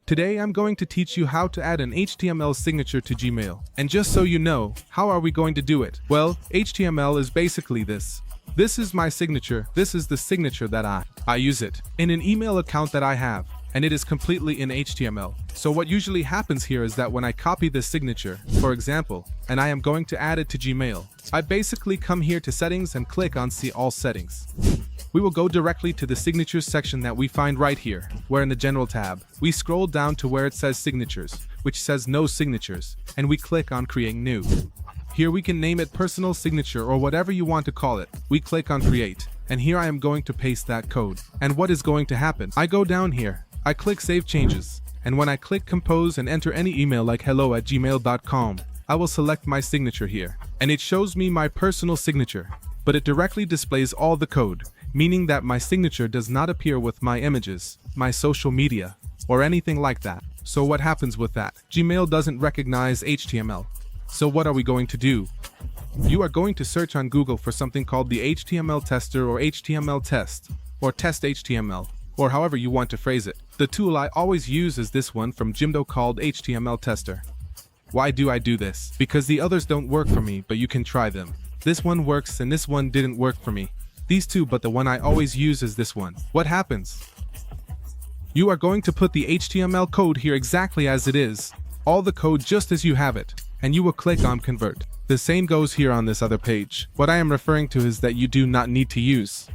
Today I'm going to teach you how to add an HTML signature to Gmail. And just so you know, how are we going to do it? Well, HTML is basically this. This is my signature. This is the signature that I use it in an email account that I have, and it is completely in HTML. So what usually happens here is that when I copy this signature, for example, and I am going to add it to Gmail, I basically come here to settings and click on see all settings. We will go directly to the signatures section that we find right here, where in the general tab, we scroll down to where it says signatures, which says no signatures, and we click on create new. Here we can name it personal signature or whatever you want to call it. We click on create, and here I am going to paste that code. And what is going to happen? I go down here, I click save changes, and when I click compose and enter any email like hello@gmail.com, I will select my signature here, and it shows me my personal signature, but it directly displays all the code, meaning that my signature does not appear with my images, my social media, or anything like that. So what happens with that? Gmail doesn't recognize HTML. So what are we going to do? You are going to search on Google for something called the HTML tester or HTML test, or test HTML, or however you want to phrase it. The tool I always use is this one from Jimdo called HTML tester. Why do I do this? Because the others don't work for me, but you can try them. This one works and this one didn't work for me. These two, but the one I always use is this one. What happens? You are going to put the HTML code here exactly as it is, all the code just as you have it, and you will click on convert. The same goes here on this other page. What I am referring to is that you do not need to use.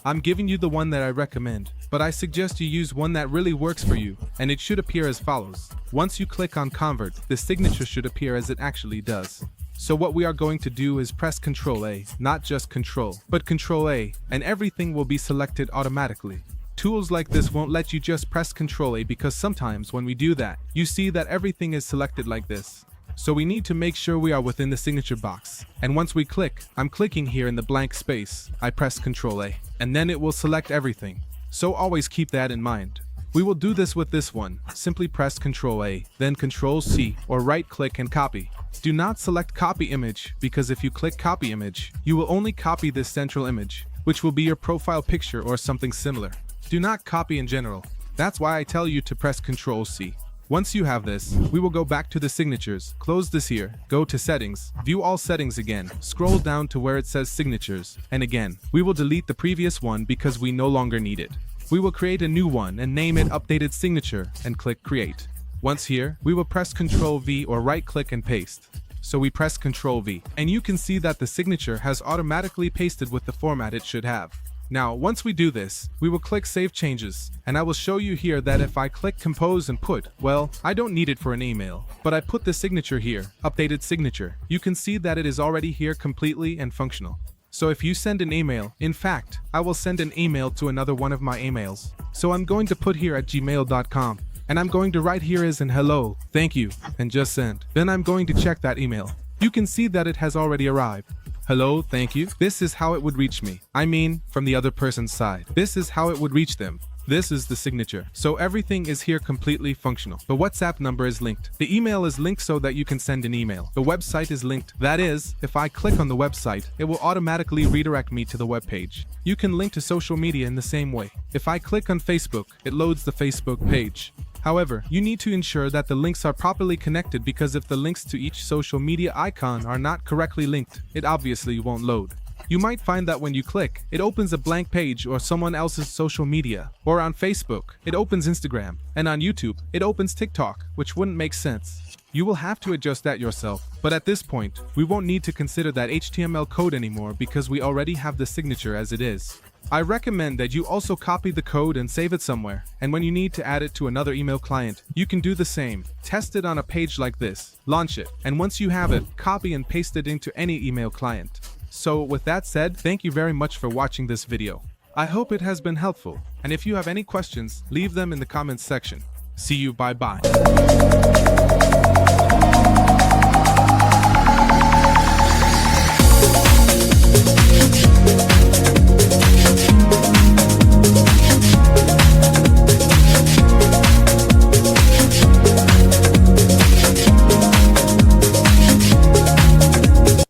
I'm giving you the one that I recommend, but I suggest you use one that really works for you, and it should appear as follows. Once you click on convert, the signature should appear as it actually does. So what we are going to do is press Ctrl A, not just Control, but Ctrl A, and everything will be selected automatically. Tools like this won't let you just press Ctrl A because sometimes when we do that, you see that everything is selected like this. So we need to make sure we are within the signature box. And once we click, I'm clicking here in the blank space, I press Ctrl A, and then it will select everything. So always keep that in mind. We will do this with this one. Simply press Ctrl A, then Ctrl C, or right click and copy. Do not select copy image, because if you click copy image, you will only copy this central image, which will be your profile picture or something similar. Do not copy in general. That's why I tell you to press Ctrl C. Once you have this, we will go back to the signatures, close this here, go to settings, view all settings again, scroll down to where it says signatures, and again, we will delete the previous one because we no longer need it. We will create a new one and name it updated signature and click create. Once here, we will press Ctrl V or right click and paste. So we press Ctrl V, and you can see that the signature has automatically pasted with the format it should have. Now, once we do this, we will click Save Changes, and I will show you here that if I click Compose and put, well, I don't need it for an email, but I put the signature here, updated signature, you can see that it is already here completely and functional. So if you send an email, in fact, I will send an email to another one of my emails. So I'm going to put here at gmail.com, and I'm going to write here as in hello, thank you, and just send. Then I'm going to check that email. You can see that it has already arrived. Hello, thank you. This is how it would reach me. I mean, from the other person's side. This is how it would reach them. This is the signature. So everything is here completely functional. The WhatsApp number is linked. The email is linked so that you can send an email. The website is linked. That is, if I click on the website, it will automatically redirect me to the web page. You can link to social media in the same way. If I click on Facebook, it loads the Facebook page. However, you need to ensure that the links are properly connected because if the links to each social media icon are not correctly linked, it obviously won't load. You might find that when you click, it opens a blank page or someone else's social media. Or on Facebook, it opens Instagram. And on YouTube, it opens TikTok, which wouldn't make sense. You will have to adjust that yourself. But at this point, we won't need to consider that HTML code anymore because we already have the signature as it is. I recommend that you also copy the code and save it somewhere, and when you need to add it to another email client, you can do the same. Test it on a page like this, launch it, and once you have it, copy and paste it into any email client. So with that said, thank you very much for watching this video. I hope it has been helpful, and if you have any questions, leave them in the comments section. See you, bye-bye.